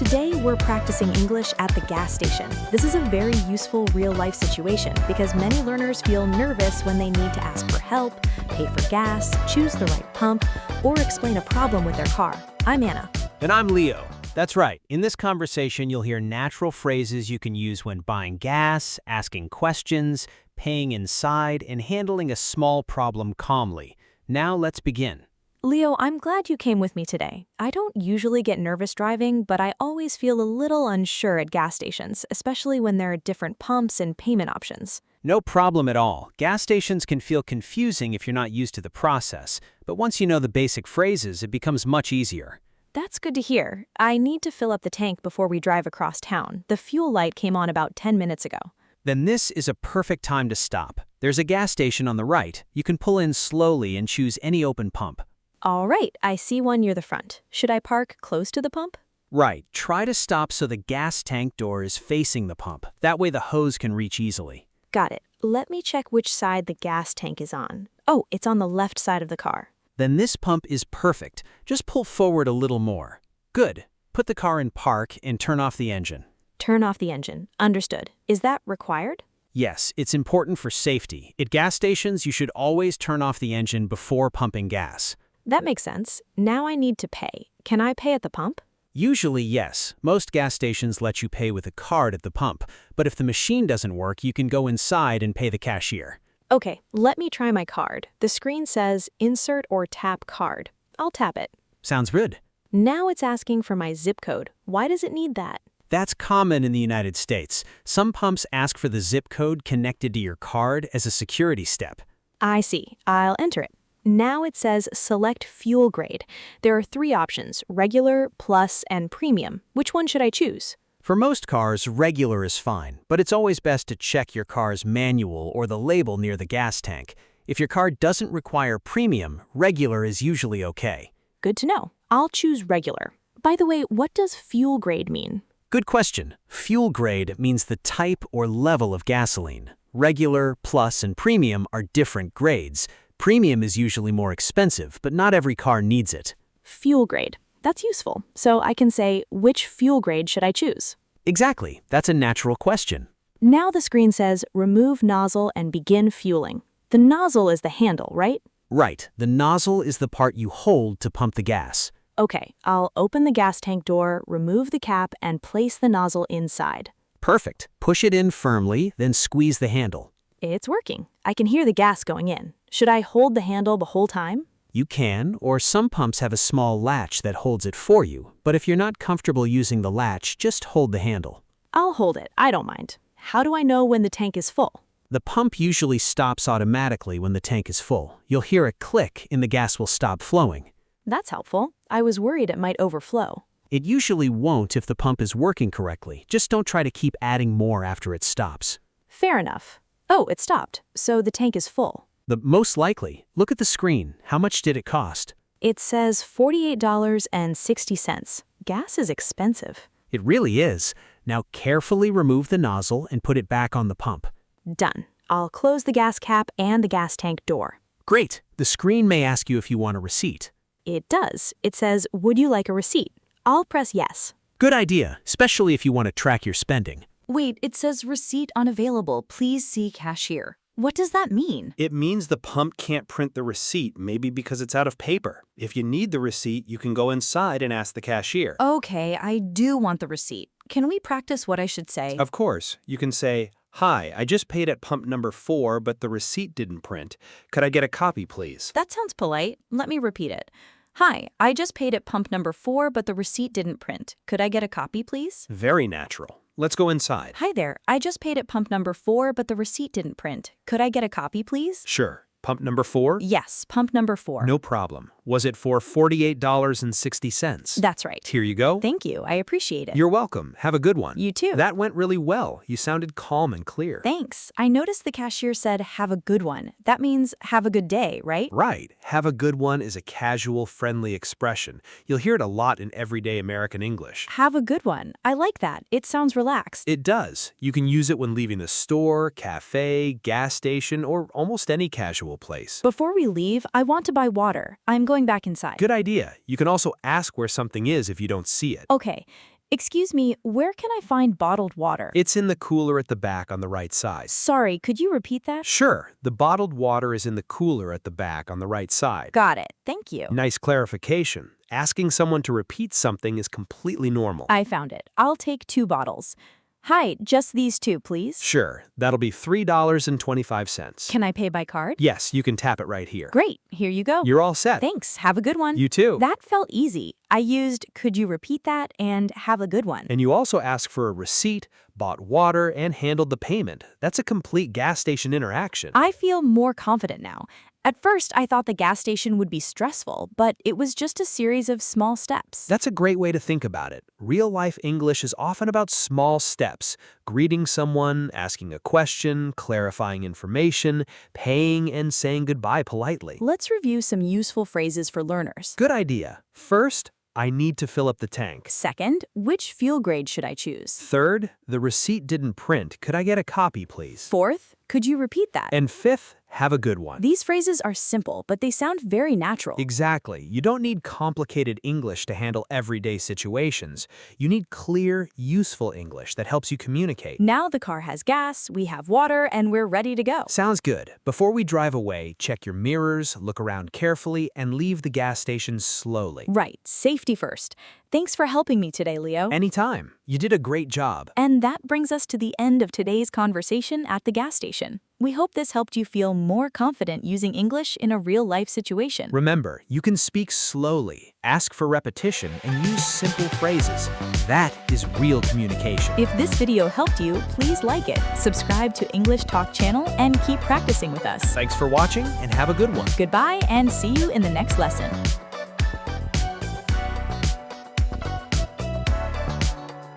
Today, we're practicing English at the gas station. This is a very useful real-life situation because many learners feel nervous when they need to ask for help, pay for gas, choose the right pump, or explain a problem with their car. I'm Anna. And I'm Leo. That's right. In this conversation, you'll hear natural phrases you can use when buying gas, asking questions, paying inside, and handling a small problem calmly. Now let's begin. Leo, I'm glad you came with me today. I don't usually get nervous driving, but I always feel a little unsure at gas stations, especially when there are different pumps and payment options. No problem at all. Gas stations can feel confusing if you're not used to the process, but once you know the basic phrases, it becomes much easier. That's good to hear. I need to fill up the tank before we drive across town. The fuel light came on about 10 minutes ago. Then this is a perfect time to stop. There's a gas station on the right. You can pull in slowly and choose any open pump. All right, I see one near the front. Should I park close to the pump? Right. Try to stop so the gas tank door is facing the pump. That way the hose can reach easily. Got it. Let me check which side the gas tank is on. Oh, it's on the left side of the car. Then this pump is perfect. Just pull forward a little more. Good. Put the car in park and turn off the engine. Turn off the engine. Understood. Is that required? Yes, it's important for safety. At gas stations, you should always turn off the engine before pumping gas. That makes sense. Now I need to pay. Can I pay at the pump? Usually, yes. Most gas stations let you pay with a card at the pump, but if the machine doesn't work, you can go inside and pay the cashier. Okay, let me try my card. The screen says insert or tap card. I'll tap it. Sounds good. Now it's asking for my zip code. Why does it need that? That's common in the United States. Some pumps ask for the zip code connected to your card as a security step. I see. I'll enter it. Now it says select fuel grade. There are 3 options, regular, plus, and premium. Which one should I choose? For most cars, regular is fine, but it's always best to check your car's manual or the label near the gas tank. If your car doesn't require premium, regular is usually okay. Good to know. I'll choose regular. By the way, what does fuel grade mean? Good question. Fuel grade means the type or level of gasoline. Regular, plus, and premium are different grades. Premium is usually more expensive, but not every car needs it. Fuel grade. That's useful. So I can say, which fuel grade should I choose? Exactly. That's a natural question. Now the screen says, remove nozzle and begin fueling. The nozzle is the handle, right? Right. The nozzle is the part you hold to pump the gas. Okay, I'll open the gas tank door, remove the cap, and place the nozzle inside. Perfect. Push it in firmly, then squeeze the handle. It's working. I can hear the gas going in. Should I hold the handle the whole time? You can, or some pumps have a small latch that holds it for you, but if you're not comfortable using the latch, just hold the handle. I'll hold it. I don't mind. How do I know when the tank is full? The pump usually stops automatically when the tank is full. You'll hear a click and the gas will stop flowing. That's helpful. I was worried it might overflow. It usually won't if the pump is working correctly. Just don't try to keep adding more after it stops. Fair enough. Oh, it stopped. So the tank is full. Most likely. Look at the screen. How much did it cost? It says $48.60. Gas is expensive. It really is. Now carefully remove the nozzle and put it back on the pump. Done. I'll close the gas cap and the gas tank door. Great. The screen may ask you if you want a receipt. It does. It says, would you like a receipt? I'll press yes. Good idea, especially if you want to track your spending. Wait, it says receipt unavailable. Please see cashier. What does that mean? It means the pump can't print the receipt, maybe because it's out of paper. If you need the receipt, you can go inside and ask the cashier. Okay, I do want the receipt. Can we practice what I should say? Of course. You can say, "Hi, I just paid at pump number 4, but the receipt didn't print. Could I get a copy, please?" That sounds polite. Let me repeat it. Hi, I just paid at pump number 4, but the receipt didn't print. Could I get a copy, please? Very natural. Let's go inside. Hi there, I just paid at pump number 4, but the receipt didn't print. Could I get a copy, please? Sure. Pump number 4? Yes, pump number 4. No problem. Was it for $48.60? That's right. Here you go. Thank you. I appreciate it. You're welcome. Have a good one. You too. That went really well. You sounded calm and clear. Thanks. I noticed the cashier said, have a good one. That means have a good day, right? Right. Have a good one is a casual, friendly expression. You'll hear it a lot in everyday American English. Have a good one. I like that. It sounds relaxed. It does. You can use it when leaving the store, cafe, gas station, or almost any casual place. Before we leave, I want to buy water. I'm going back inside. Good idea. You can also ask where something is if you don't see it. Okay. Excuse me, where can I find bottled water? It's in the cooler at the back on the right side. Sorry, could you repeat that? Sure, the bottled water is in the cooler at the back on the right side. Got it. Thank you. Nice clarification. Asking someone to repeat something is completely normal. I found it. I'll take 2 bottles. Hi, just these 2, please. Sure, that'll be $3.25. Can I pay by card? Yes, you can tap it right here. Great. Here you go. You're all set. Thanks. Have a good one. You too. That felt easy. I used, could you repeat that, and have a good one. And you also asked for a receipt, bought water, and handled the payment. That's a complete gas station interaction. I feel more confident now. At first, I thought the gas station would be stressful, but it was just a series of small steps. That's a great way to think about it. Real-life English is often about small steps. Greeting someone, asking a question, clarifying information, paying, and saying goodbye politely. Let's review some useful phrases for learners. Good idea. First, I need to fill up the tank. Second, which fuel grade should I choose? Third, the receipt didn't print. Could I get a copy, please? Fourth, could you repeat that? And fifth, have a good one. These phrases are simple, but they sound very natural. Exactly. You don't need complicated English to handle everyday situations. You need clear, useful English that helps you communicate. Now the car has gas, we have water, and we're ready to go. Sounds good. Before we drive away, check your mirrors, look around carefully, and leave the gas station slowly. Right, safety first. Thanks for helping me today, Leo. Anytime. You did a great job. And that brings us to the end of today's conversation at the gas station. We hope this helped you feel more confident using English in a real-life situation. Remember, you can speak slowly, ask for repetition, and use simple phrases. That is real communication. If this video helped you, please like it, subscribe to English Talk channel, and keep practicing with us. Thanks for watching, and have a good one. Goodbye, and see you in the next lesson.